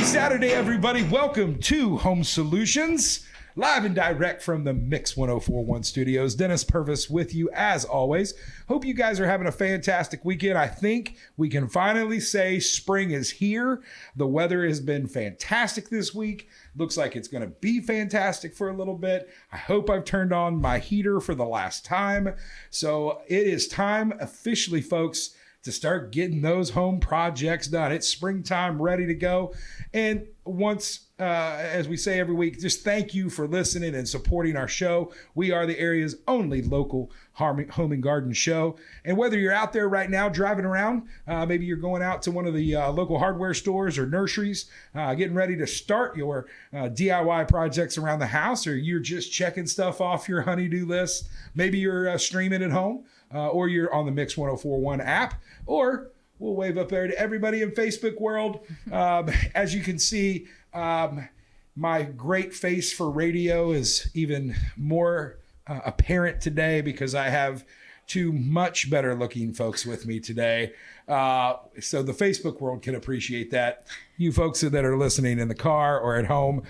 Saturday, everybody. Welcome to Home Solutions, live and direct from the Mix 1041 studios. Dennis Purvis with you as always. Hope you guys are having a fantastic weekend. I think we can finally say spring is here. The weather has been fantastic this week. Looks like it's going to be fantastic for a little bit. I hope I've turned on my heater for the last time. So it is time officially, folks, to start getting those home projects done. It's springtime, ready to go. And once, as we say every week, just thank you for listening and supporting our show. We are the area's only local home and garden show. And whether you're out there right now driving around, maybe you're going out to one of the local hardware stores or nurseries, getting ready to start your DIY projects around the house, or you're just checking stuff off your honey-do list. Maybe you're streaming at home, or you're on the Mix 1041 app, or we'll wave up there to everybody in Facebook world. As you can see, my great face for radio is even more apparent today because I have two much better looking folks with me today. So the Facebook world can appreciate that. You folks that are listening in the car or at home,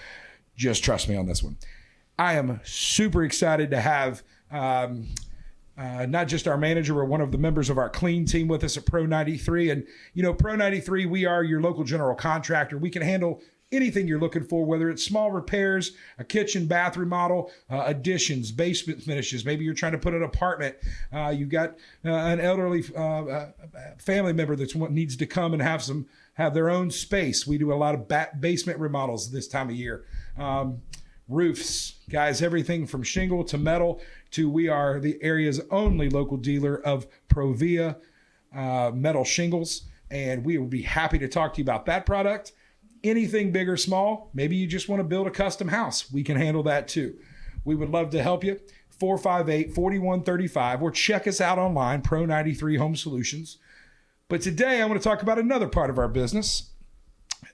just trust me on this one. I am super excited to have not just our manager, but one of the members of our clean team with us at Pro 93. And, you know, Pro 93, we are your local general contractor. We can handle anything you're looking for, whether it's small repairs, a kitchen, bath remodel, additions, basement finishes. Maybe you're trying to put an apartment. You've got an elderly family member that needs to come and have their own space. We do a lot of basement remodels this time of year. Roofs, guys, everything from shingle to metal to we are the area's only local dealer of Provia metal shingles. And we will be happy to talk to you about that product. Anything big or small, maybe you just want to build a custom house. We can handle that too. We would love to help you. 458-4135 or check us out online, Pro 93 Home Solutions. But today I want to talk about another part of our business,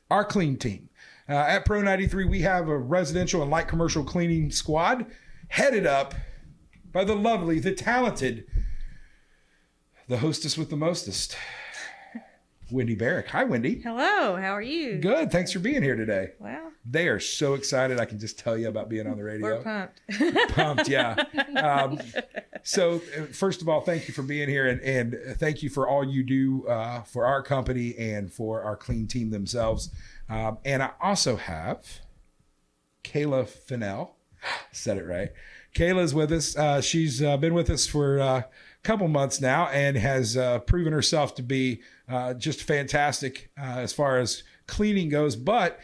our clean team. At Pro 93, we have a residential and light commercial cleaning squad headed up by the lovely, the talented, the hostess with the mostest, Wendy Barick. Hi, Wendy. Hello. How are you? Good. Thanks for being here today. Well, they are so excited. I can just tell you about being on the radio. we're pumped. Pumped, yeah. So first of all, thank you for being here, and thank you for all you do for our company and for our clean team themselves. And I also have Kala Fennel. Said it right. Kayla's with us. She's been with us for a couple months now and has proven herself to be just fantastic as far as cleaning goes. But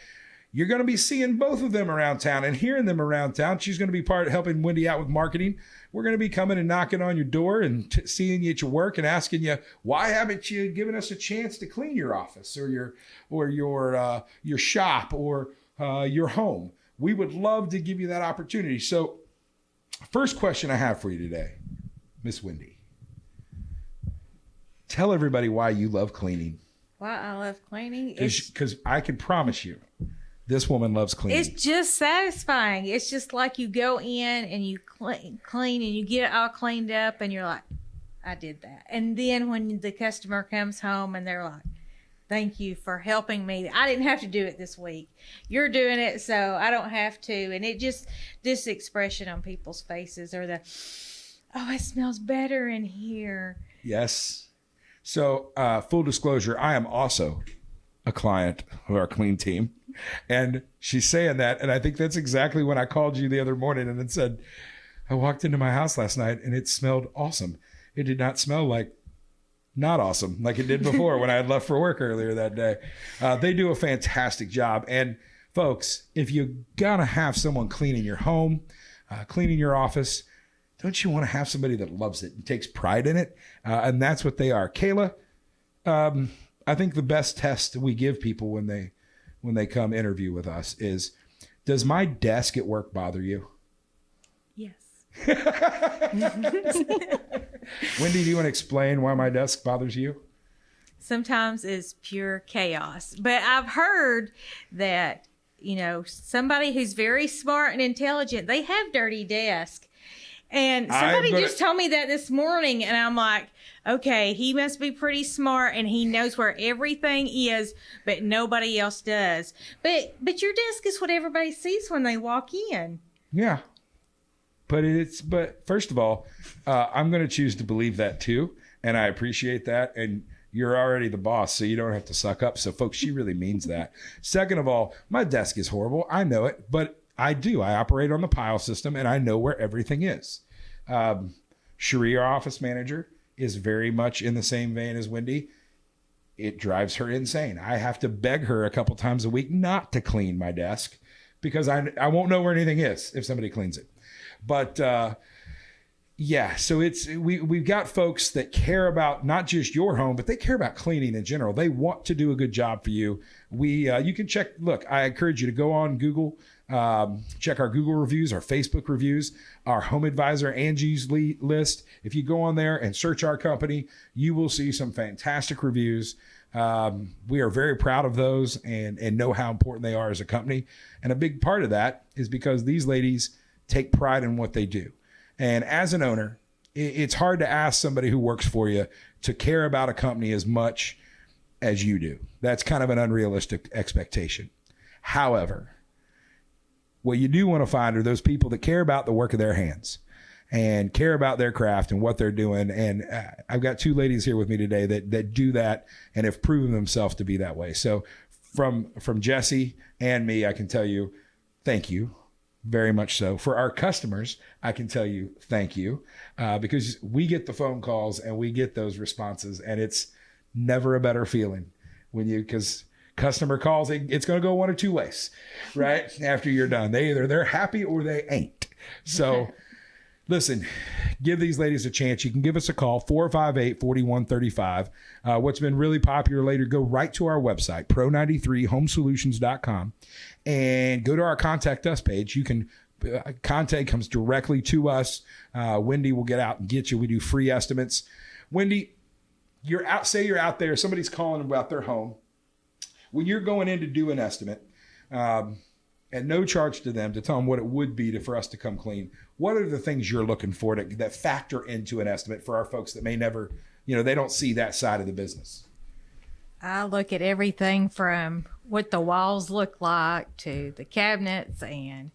you're going to be seeing both of them around town and hearing them around town. She's going to be helping Wendy out with marketing. We're going to be coming and knocking on your door and seeing you at your work and asking you, why haven't you given us a chance to clean your office or your shop or your home? We would love to give you that opportunity. So first question I have for you today, Miss Wendy, tell everybody why you love cleaning. Why I love cleaning? Because I can promise you, this woman loves cleaning. It's just satisfying. It's just like you go in and you clean and you get it all cleaned up and you're like, I did that. And then when the customer comes home and they're like, thank you for helping me. I didn't have to do it this week. You're doing it, so I don't have to. And it just, this expression on people's faces or oh, it smells better in here. Yes. So full disclosure, I am also a client of our clean team. And she's saying that. And I think that's exactly when I called you the other morning and then said, I walked into my house last night and it smelled awesome. It did not smell like not awesome like it did before when I had left for work earlier that day. They do a fantastic job. And folks, if you're going to have someone cleaning your home, cleaning your office, don't you want to have somebody that loves it and takes pride in it? And that's what they are. Kayla, I think the best test we give people when they come interview with us is, does my desk at work bother you? Yes. Wendy, do you want to explain why my desk bothers you? Sometimes it's pure chaos. But I've heard that, somebody who's very smart and intelligent, they have dirty desks. And somebody just told me that this morning, and I'm like, okay, he must be pretty smart, and he knows where everything is, but nobody else does. But your desk is what everybody sees when they walk in. Yeah. But first of all, I'm going to choose to believe that too, and I appreciate that. And you're already the boss, so you don't have to suck up. So, folks, she really means that. Second of all, my desk is horrible. I know it, but I operate on the pile system, and I know where everything is. Cherie, our office manager, is very much in the same vein as Wendy. It drives her insane. I have to beg her a couple times a week not to clean my desk because I won't know where anything is if somebody cleans it. But yeah, so we've got folks that care about not just your home, but they care about cleaning in general. They want to do a good job for you. You can check. Look, I encourage you to go on Google, check our Google reviews, our Facebook reviews, our Home Advisor Angie's list. If you go on there and search our company, you will see some fantastic reviews. We are very proud of those and know how important they are as a company. And a big part of that is because these ladies take pride in what they do. And as an owner, it's hard to ask somebody who works for you to care about a company as much as you do. That's kind of an unrealistic expectation. However, what you do want to find are those people that care about the work of their hands and care about their craft and what they're doing. And I've got two ladies here with me today that do that and have proven themselves to be that way. So from Jesse and me, I can tell you, thank you. Very much so. For our customers, I can tell you thank you because we get the phone calls and we get those responses, and it's never a better feeling because customer calls, it's going to go one of two ways, right? After you're done, they're happy or they ain't. So listen, give these ladies a chance. You can give us a call, 458-4135. What's been really popular later, go right to our website, pro93homesolutions.com, and go to our Contact Us page. You can contact comes directly to us. Wendy will get out and get you. We do free estimates. Wendy, you're out there, somebody's calling about their home. When you're going in to do an estimate, at no charge to them to tell them what it would be for us to come clean, what are the things you're looking for that factor into an estimate for our folks that may never, they don't see that side of the business? I look at everything from what the walls look like to the cabinets and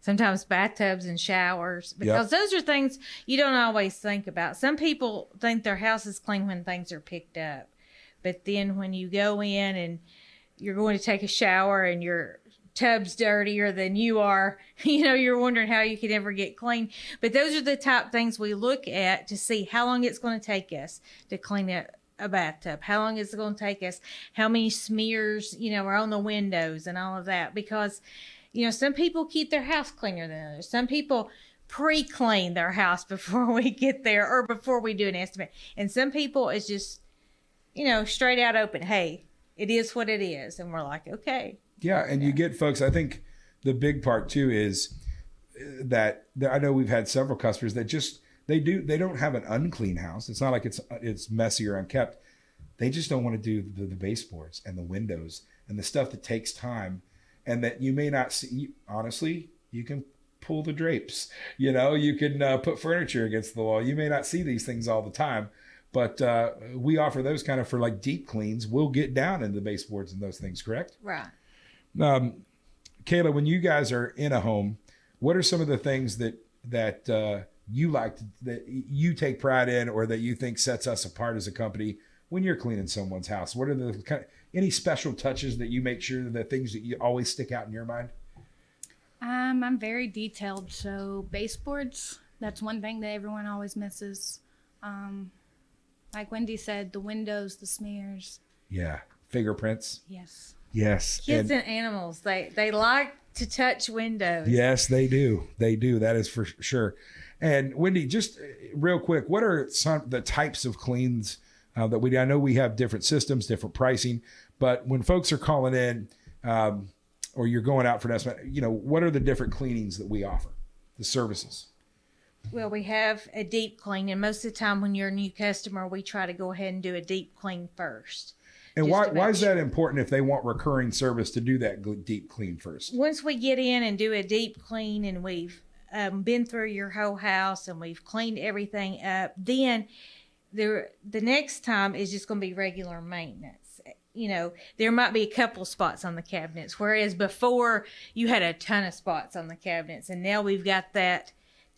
sometimes bathtubs and showers, because those are things you don't always think about. Some people think their house is clean when things are picked up. But then when you go in and you're going to take a shower and your tub's dirtier than you are, you're wondering how you could ever get clean. But those are the type things we look at to see how long it's going to take us to clean a bathtub. How long is it going to take us? How many smears, are on the windows and all of that. Because, some people keep their house cleaner than others. Some people pre-clean their house before we get there or before we do an estimate. And some people it's just, straight out open. Hey, it is what it is. And we're like, okay. Yeah. And you get folks, I think the big part too is that I know we've had several customers that just, they don't have an unclean house. It's not like it's messy or unkept. They just don't want to do the baseboards and the windows and the stuff that takes time and that you may not see. Honestly, you can pull the drapes, you can put furniture against the wall. You may not see these things all the time, but we offer those kind of for like deep cleans. We'll get down into the baseboards and those things, correct? Right. Kayla, when you guys are in a home, what are some of the things that you like that you take pride in or that you think sets us apart as a company when you're cleaning someone's house? What are the any special touches that you make sure the things that you always stick out in your mind? I'm very detailed. So baseboards, that's one thing that everyone always misses. Like Wendy said, the windows, the smears. Yeah. Fingerprints. Yes. Yes. Kids and animals, they like to touch windows. Yes, they do. They do. That is for sure. And Wendy, just real quick, what are some the types of cleans that I know we have different systems, different pricing, but when folks are calling in or you're going out for an estimate, what are the different cleanings that we offer, the services? Well, we have a deep clean, and most of the time when you're a new customer, we try to go ahead and do a deep clean first. And why is that important if they want recurring service to do that deep clean first? Once we get in and do a deep clean and we've been through your whole house and we've cleaned everything up, then the next time is just going to be regular maintenance. You know, there might be a couple spots on the cabinets, whereas before you had a ton of spots on the cabinets, and now we've got that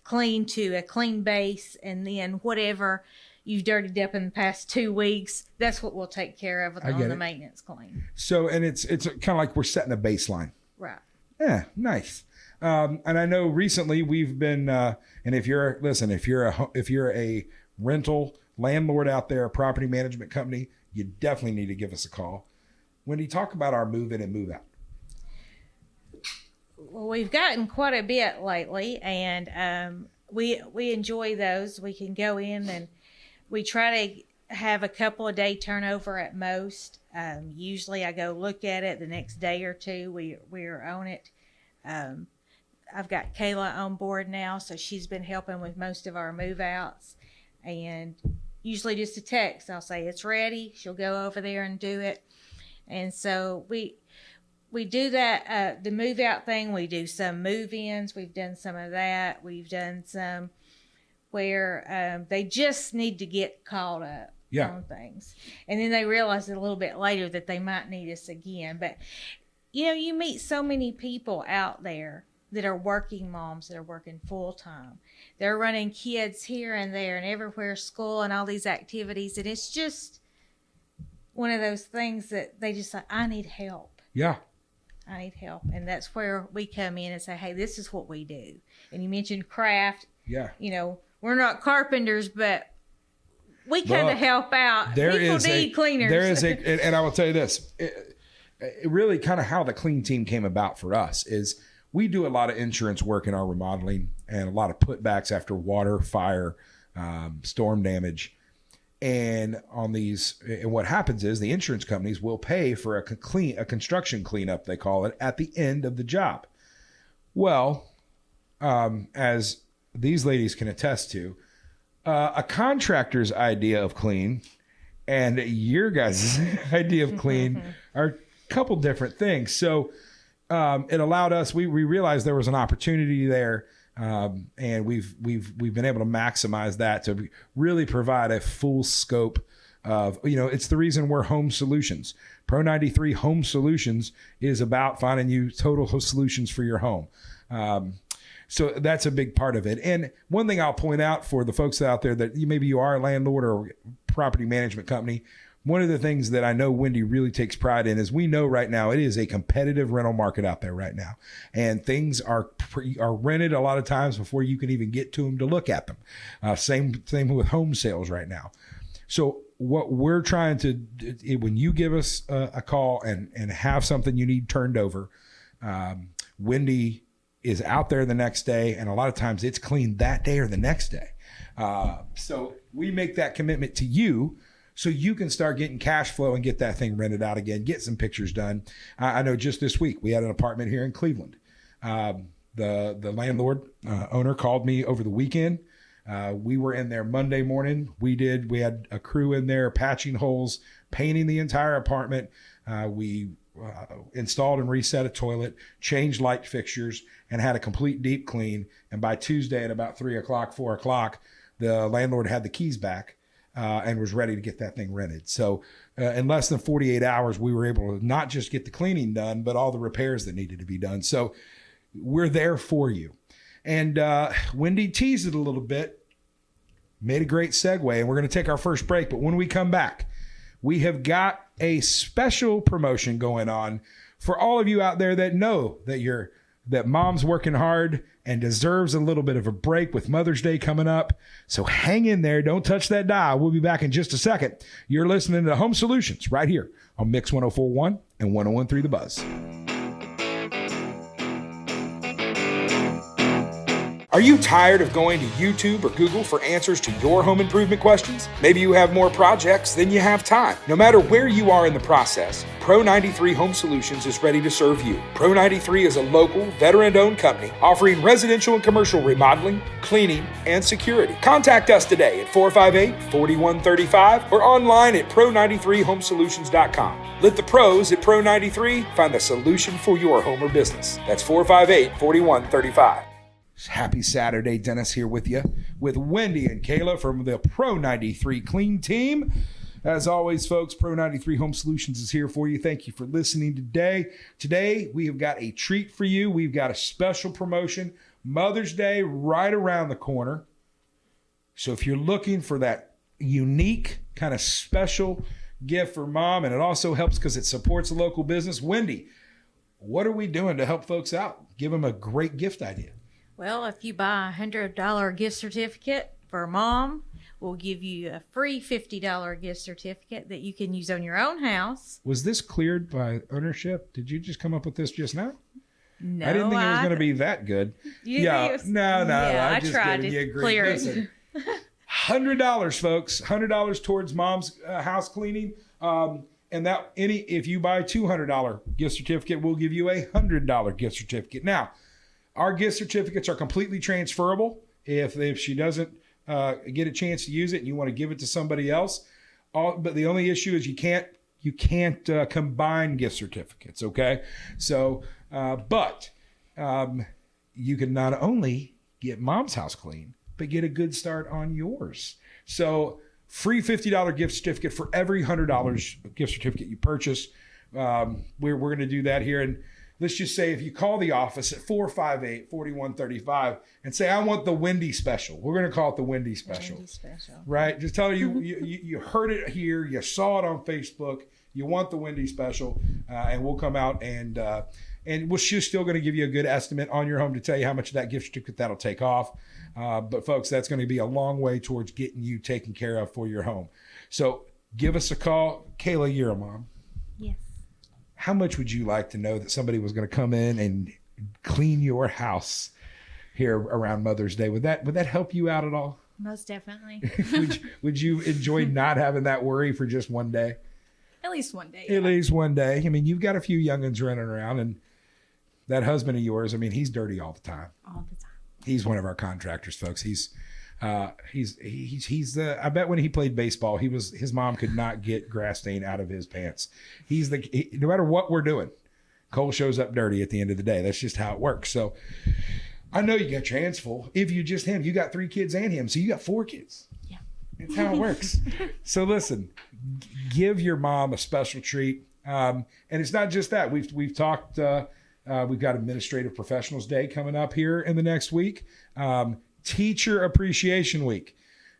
clean to a clean base, and then whatever you've dirtied up in the past 2 weeks, that's what we'll take care of on the maintenance clean. So, and it's kind of like we're setting a baseline. Right. Yeah, nice. And I know recently we've been, and if you're a rental landlord out there, a property management company, you definitely need to give us a call. Wendy, talk about our move in and move out. Well, we've gotten quite a bit lately, and we enjoy those. We can go in and we try to have a couple of day turnover at most. Usually I go look at it the next day or two. We're on it. I've got Kala on board now, so she's been helping with most of our move outs, and usually just a text. I'll say it's ready. She'll go over there and do it. And so we do that, the move out thing. We do some move ins. We've done some of that. We've done some where they just need to get caught up on things. And then they realize it a little bit later that they might need us again. But, you know, you meet so many people out there that are working moms that are working full time. They're running kids here and there and everywhere, school and all these activities. And it's just one of those things that they just like, I need help. Yeah. I need help. And that's where we come in and say, hey, this is what we do. And you mentioned craft. Yeah. You know, we're not carpenters, but we kind of help out. People need cleaners. And I will tell you this, it really kind of how the clean team came about for us is we do a lot of insurance work in our remodeling and a lot of putbacks after water, fire, storm damage. And on these, and what happens is the insurance companies will pay for a construction cleanup, they call it, at the end of the job. Well, as these ladies can attest to, a contractor's idea of clean and your guys' idea of clean are a couple different things. So it allowed us, we realized there was an opportunity there, and we've been able to maximize that to really provide a full scope of, you know, it's the reason we're Home Solutions. Pro 93 Home Solutions is about finding you total solutions for your home. So that's a big part of it. And one thing I'll point out for the folks out there that maybe you are a landlord or property management company, one of the things that I know Wendy really takes pride in is we know right now it is a competitive rental market out there right now. And things are rented a lot of times before you can even get to them to look at them. Same with home sales right now. So what we're trying to, when you give us a call and have something you need turned over, Wendy is out there the next day, and a lot of times it's cleaned that day or the next day. So we make that commitment to you so you can start getting cash flow and get that thing rented out again, get some pictures done. I know just this week we had an apartment here in Cleveland. The landlord owner called me over the weekend. We were in there Monday morning. We had a crew in there patching holes, painting the entire apartment. We installed and reset a toilet, changed light fixtures, and had a complete deep clean. And by Tuesday at about 4 o'clock, the landlord had the keys back and was ready to get that thing rented. So in less than 48 hours, we were able to not just get the cleaning done, but all the repairs that needed to be done. So we're there for you. And Wendy teased it a little bit, made a great segue, and we're going to take our first break. But when we come back, we have got a special promotion going on for all of you out there that know that mom's working hard and deserves a little bit of a break with Mother's Day coming up. So hang in there. Don't touch that dial. We'll be back in just a second. You're listening to Home Solutions right here on Mix 104.1 and 101.3 The Buzz. Are you tired of going to YouTube or Google for answers to your home improvement questions? Maybe you have more projects than you have time. No matter where you are in the process, Pro 93 Home Solutions is ready to serve you. Pro 93 is a local, veteran-owned company offering residential and commercial remodeling, cleaning, and security. Contact us today at 458-4135 or online at pro93homesolutions.com. Let the pros at Pro 93 find the solution for your home or business. That's 458-4135. Happy Saturday. Dennis here with you, with Wendy and Kala from the Pro 93 Clean Team. As always, folks, Pro 93 Home Solutions is here for you. Thank you for listening today. Today, we have got a treat for you. We've got a special promotion. Mother's Day right around the corner. So if you're looking for that unique kind of special gift for mom, and it also helps because it supports a local business, Wendy, what are we doing to help folks out? Give them a great gift idea. Well, if you buy a $100 gift certificate for mom, we'll give you a free $50 gift certificate that you can use on your own house. Was this cleared by ownership? Did you just come up with this just now? No, I didn't think it was going to be that good. No. Yeah, I'm I just tried kidding. to You agree. clear it. Listen, $100, folks. $100 towards mom's house cleaning. And that if you buy a $200 gift certificate, we'll give you a $100 gift certificate. Now, our gift certificates are completely transferable. If she doesn't get a chance to use it and you want to give it to somebody else, but the only issue is you can't combine gift certificates. Okay, so but you can not only get mom's house clean, but get a good start on yours. So free $50 gift certificate for every $100 gift certificate you purchase. We're going to do that here. And let's just say if you call the office at 458-4135 and say, I want the Wendy special. We're going to call it the Wendy special. Right? Just tell her you heard it here. You saw it on Facebook. You want the Wendy special. And we'll come out and she's still going to give you a good estimate on your home to tell you how much of that gift certificate that'll take off. But folks, that's going to be a long way towards getting you taken care of for your home. So give us a call. Kala, you're a mom. Yes. How much would you like to know that somebody was going to come in and clean your house here around Mother's Day? Would that help you out at all? Most definitely. would you enjoy not having that worry for just one day? At least one day. At least one day. I mean, you've got a few youngins running around, and that husband of yours, I mean, he's dirty all the time. All the time. He's one of our contractors, folks. He's the. I bet when he played baseball, his mom could not get grass stain out of his pants. No matter what we're doing, Cole shows up dirty at the end of the day. That's just how it works. So I know you got your hands full. If you just him, you got 3 kids and him, so you got 4 kids. Yeah, that's how it works. So listen, give your mom a special treat, and it's not just that. We've talked. We've got Administrative Professionals Day coming up here in the next week. Teacher Appreciation Week.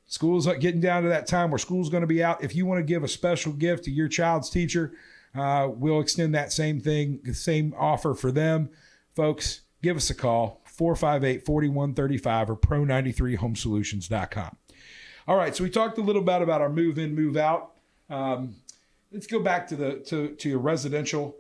School's getting down to that time where school's going to be out. If you want to give a special gift to your child's teacher, we'll extend that same thing, the same offer for them. Folks, give us a call, 458-4135 or pro93homesolutions.com. All right, so we talked a little bit about our move in, move out. Let's go back to your residential.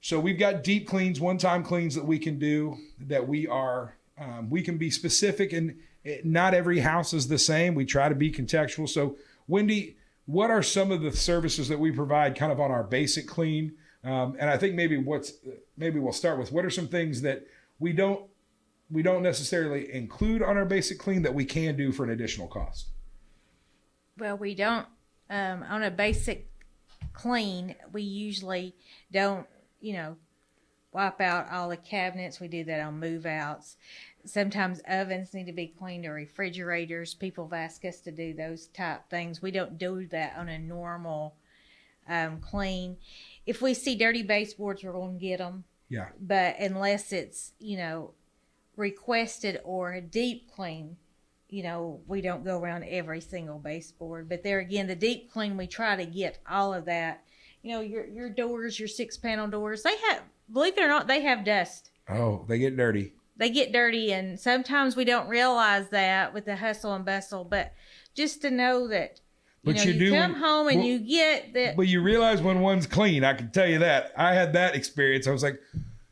So we've got deep cleans, one-time cleans that we can do, that we can be specific, and not every house is the same. We try to be contextual. So Wendy, what are some of the services that we provide kind of on our basic clean? And I think maybe we'll start with, what are some things that we don't necessarily include on our basic clean that we can do for an additional cost? Well, we don't, on a basic clean, we usually don't, wipe out all the cabinets. We do that on move outs. Sometimes ovens need to be cleaned, or refrigerators. People have asked us to do those type things. We don't do that on a normal clean. If we see dirty baseboards, we're going to get them. Yeah. But unless it's, requested or a deep clean, we don't go around every single baseboard. But there again, the deep clean, we try to get all of that. Your doors, your 6-panel doors, they have, believe it or not, they have dust. Oh, they get dirty. And sometimes we don't realize that with the hustle and bustle, but just to know that, you come home and you get that. But you realize when one's clean, I can tell you that. I had that experience. I was like,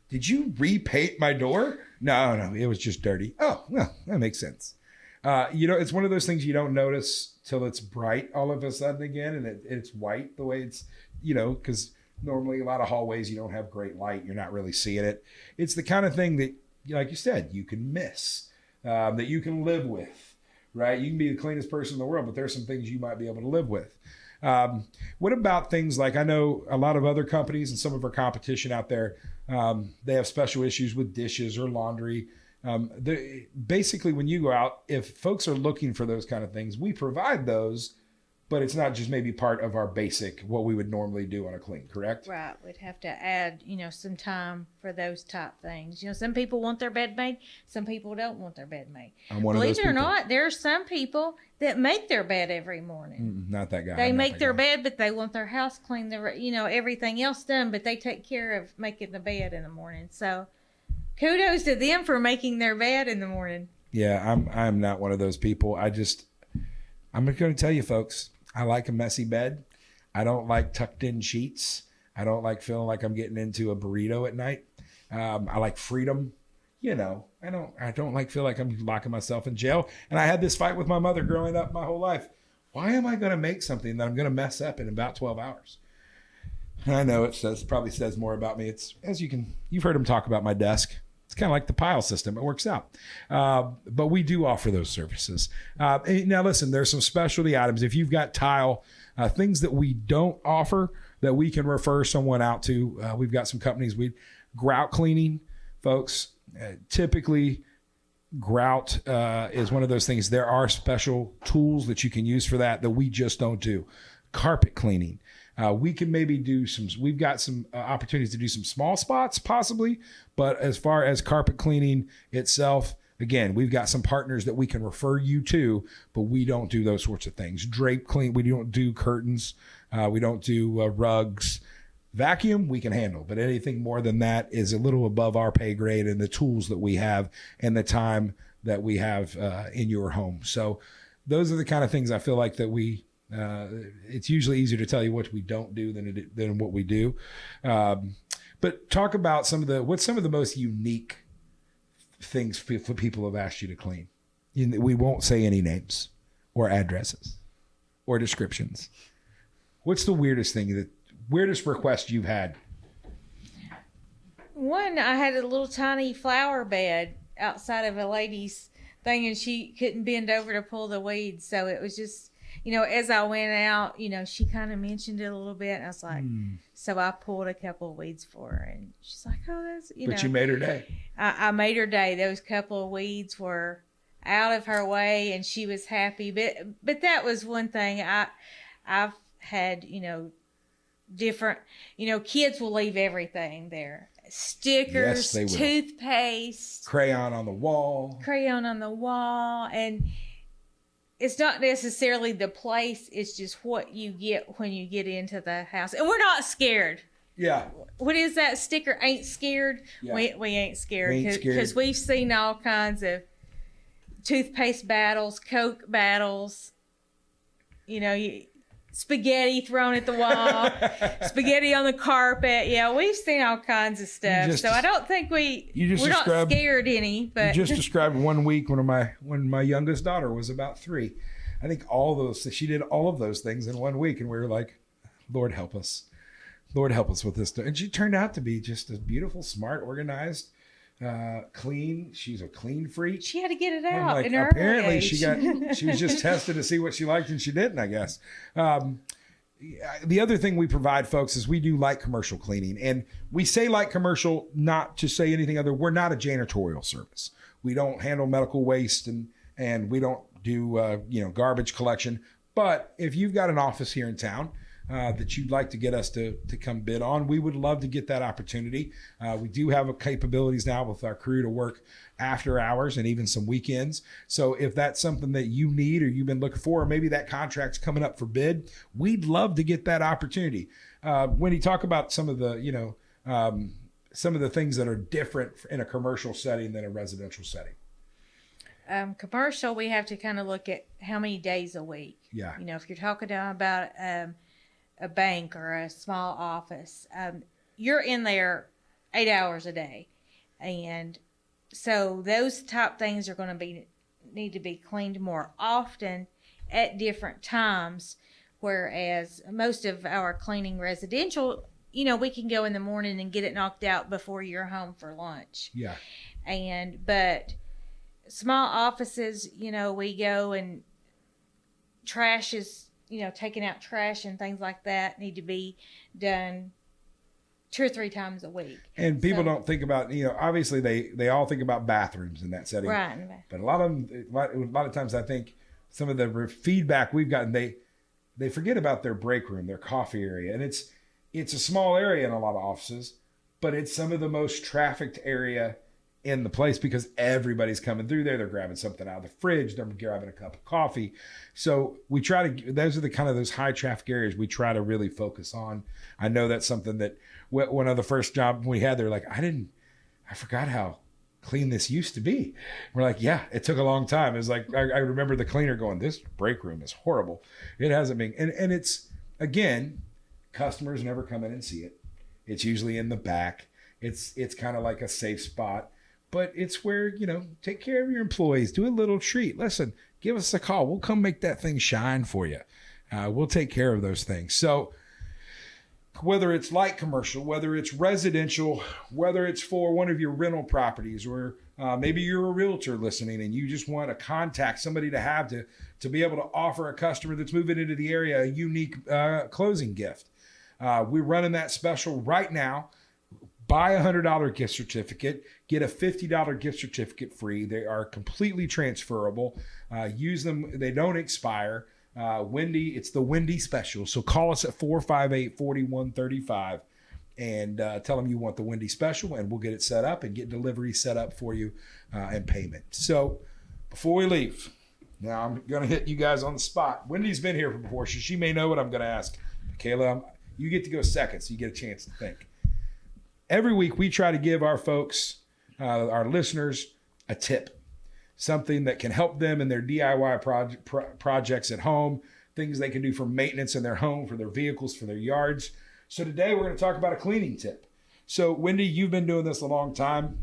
did you repaint my door? No, it was just dirty. Oh, well, that makes sense. It's one of those things you don't notice till it's bright all of a sudden again, and it's white the way it's, because normally a lot of hallways, you don't have great light. You're not really seeing it. It's the kind of thing that, like you said, you can miss, that you can live with, right? You can be the cleanest person in the world, but there's some things you might be able to live with. What about things like, I know a lot of other companies and some of our competition out there, they have special issues with dishes or laundry. Basically, when you go out, if folks are looking for those kind of things, we provide those, but it's not just maybe part of our basic, what we would normally do on a clean, correct? Right. We'd have to add, some time for those type things. Some people want their bed made. Some people don't want their bed made. I'm one of those Believe it or people. not, there are some people that make their bed every morning. Not that guy. They I'm not make that their guy. bed, but they want their house clean, everything else done, but they take care of making the bed in the morning. So kudos to them for making their bed in the morning. Yeah, I'm not one of those people. I'm going to tell you, folks, I like a messy bed. I don't like tucked in sheets. I don't like feeling like I'm getting into a burrito at night. I like freedom. I don't like feel like I'm locking myself in jail. And I had this fight with my mother growing up my whole life. Why am I going to make something that I'm going to mess up in about 12 hours? I know probably says more about me. It's you've heard him talk about my desk. It's kind of like the pile system. It works out. But we do offer those services. Now, listen, there's some specialty items. If you've got tile, things that we don't offer that we can refer someone out to, we've got some companies. Grout cleaning, folks. Typically, grout is one of those things. There are special tools that you can use for that we just don't do. Carpet cleaning. We can maybe we've got some opportunities to do some small spots possibly, but as far as carpet cleaning itself, again, we've got some partners that we can refer you to, but we don't do those sorts of things. Drape clean, we don't do curtains, we don't do rugs. Vacuum, we can handle, but anything more than that is a little above our pay grade and the tools that we have and the time that we have in your home. So those are the kind of things I feel like that it's usually easier to tell you what we don't do than what we do. But talk about what's some of the most unique things for people have asked you to clean. We won't say any names or addresses or descriptions. What's the weirdest request you've had? One, I had a little tiny flower bed outside of a lady's thing, and she couldn't bend over to pull the weeds. So it was just, as I went out, she kind of mentioned it a little bit. And I was like, so I pulled a couple of weeds for her, and she's like, oh, that's, But you made her day. I made her day. Those couple of weeds were out of her way, and she was happy. But that was one thing I've had, different, kids will leave everything there. Stickers, Yes, they will. toothpaste, Crayon on the wall. And it's not necessarily the place, it's just what you get when you get into the house. And we're not scared. Yeah. What is that sticker? Ain't scared? Yeah. We ain't scared. We ain't scared. Because we've seen all kinds of toothpaste battles, Coke battles, spaghetti thrown at the wall, spaghetti on the carpet. Yeah, we've seen all kinds of stuff. So I don't think we're not scared any. But you just described 1 week when my youngest daughter was about 3. I think she did all of those things in 1 week, and we were like, Lord help us with this. And she turned out to be just a beautiful, smart, organized, clean. She's a clean freak. She had to get it out. Like, in her apparently age. she was just tested to see what she liked, and she didn't, I guess. The other thing we provide folks is we do light commercial cleaning, and we say light commercial not to say anything other. We're not a janitorial service. We don't handle medical waste and we don't do garbage collection. But if you've got an office here in town that you'd like to get us to come bid on, we would love to get that opportunity. We do have capabilities now with our crew to work after hours and even some weekends. So if that's something that you need or you've been looking for, or maybe that contract's coming up for bid, we'd love to get that opportunity. Wendy, talk about some of the things that are different in a commercial setting than a residential setting. Commercial, we have to kind of look at how many days a week. Yeah. If you're talking about a bank or a small office, you're in there 8 hours a day. And so those type things are going to need to be cleaned more often at different times. Whereas most of our cleaning residential, we can go in the morning and get it knocked out before you're home for lunch. Yeah. But small offices, we go and trash is, taking out trash and things like that need to be done 2 or 3 times a week. And people don't think about, obviously they all think about bathrooms in that setting. Right. But a lot of times I think some of the feedback we've gotten, they forget about their break room, their coffee area. And it's a small area in a lot of offices, but it's some of the most trafficked area in the place because everybody's coming through there. They're grabbing something out of the fridge. They're grabbing a cup of coffee. So we try to, those are the kind of those high traffic areas we try to really focus on. I know that's something that one of the first jobs we had, they're like, I forgot how clean this used to be. We're like, yeah, it took a long time. It was like, I remember the cleaner going, this break room is horrible. It hasn't been. And it's, again, customers never come in and see it. It's usually in the back. It's kind of like a safe spot. But it's where, take care of your employees. Do a little treat. Listen, give us a call. We'll come make that thing shine for you. We'll take care of those things. So whether it's light commercial, whether it's residential, whether it's for one of your rental properties, or maybe you're a realtor listening and you just want to contact somebody to be able to offer a customer that's moving into the area a unique closing gift. We're running that special right now. Buy a $100 gift certificate, get a $50 gift certificate free. They are completely transferable. Use them. They don't expire. Wendy, it's the Wendy special. So call us at 458-4135 and tell them you want the Wendy special, and we'll get it set up and get delivery set up for you and payment. So before we leave, now I'm going to hit you guys on the spot. Wendy's been here before, so she may know what I'm going to ask. Kayla, you get to go second, so you get a chance to think. Every week we try to give our folks, our listeners, a tip, something that can help them in their DIY projects at home, things they can do for maintenance in their home, for their vehicles, for their yards. So today we're going to talk about a cleaning tip. So Wendy, you've been doing this a long time.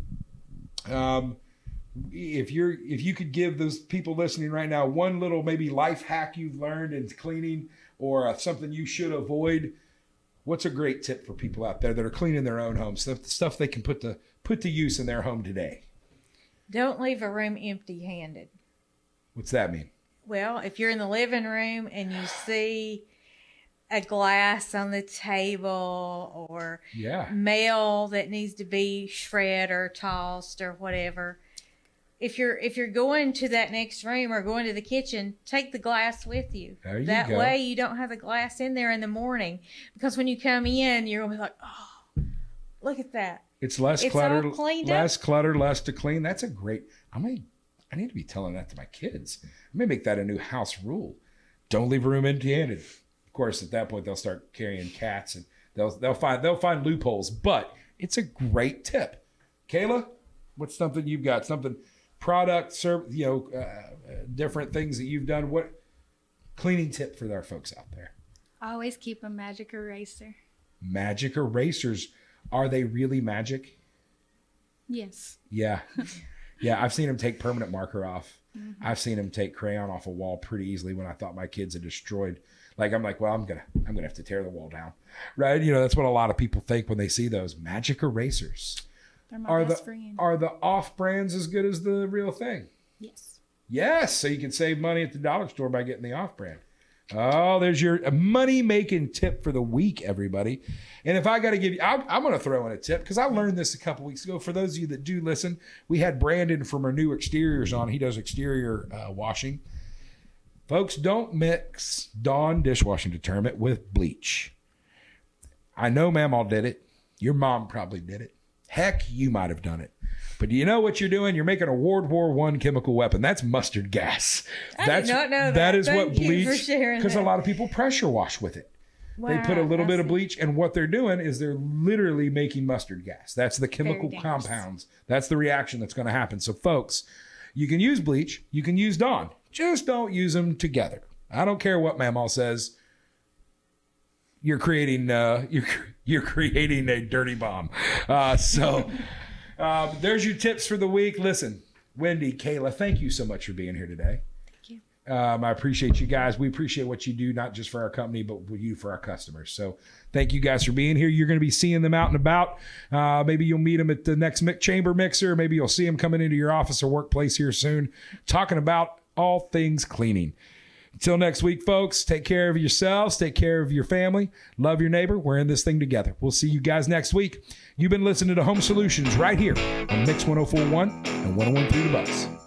If you could give those people listening right now one little maybe life hack you've learned in cleaning or something you should avoid, what's a great tip for people out there that are cleaning their own homes, stuff they can put to use in their home today? Don't leave a room empty-handed. What's that mean? Well, if you're in the living room and you see a glass on the table or mail that needs to be shred or tossed or whatever, if you're going to that next room or going to the kitchen, take the glass with you. There you that go. way you don't have the glass in there in the morning, because when you come in, you're going to be like, oh, look at that. It's less It's clutter, all cleaned less up. clutter, less to clean. That's a great. I need to be telling that to my kids. I may make that a new house rule. Don't leave a room empty-handed. Of course, at that point they'll start carrying cats and they'll find loopholes. But it's a great tip. Kayla, what's something you've got? Something product, different things that you've done. What cleaning tip for our folks out there? Always keep a magic eraser. Magic erasers. Are they really magic? Yes. Yeah. Yeah, I've seen them take permanent marker off. Mm-hmm. I've seen them take crayon off a wall pretty easily when I thought my kids had destroyed. I'm like, well, I'm gonna have to tear the wall down, right? That's what a lot of people think when they see those magic erasers. They're my best friend. Are the off brands as good as the real thing? Yes. Yes, so you can save money at the dollar store by getting the off brand. Oh, there's your money-making tip for the week, everybody. And if I got to give you, I'm going to throw in a tip because I learned this a couple weeks ago. For those of you that do listen, we had Brandon from our new exteriors on. He does exterior washing. Folks, don't mix Dawn dishwashing detergent with bleach. I know Mamaw did it. Your mom probably did it. Heck, you might have done it. But do you know what you're doing? You're making a World War I chemical weapon. That's mustard gas. I did not know that. That is Thank what you for bleach, sharing because a that. lot of people pressure wash with it. Wow, They put a little I bit of see. bleach, and what they're doing is they're literally making mustard gas. That's the chemical dangerous. compounds. That's the reaction that's going to happen. So, folks, you can use bleach. You can use Dawn. Just don't use them together. I don't care what Mamaw says. You're creating you're creating a dirty bomb. There's your tips for the week. Listen, Wendy, Kayla, thank you so much for being here today. Thank you. I appreciate you guys. We appreciate what you do, not just for our company, but what you do for our customers. So thank you guys for being here. You're going to be seeing them out and about. Maybe you'll meet them at the next chamber mixer. Maybe you'll see them coming into your office or workplace here soon, talking about all things cleaning. Until next week, folks, take care of yourselves, take care of your family, love your neighbor. We're in this thing together. We'll see you guys next week. You've been listening to Home Solutions right here on Mix 1041 and 1013 The Buzz.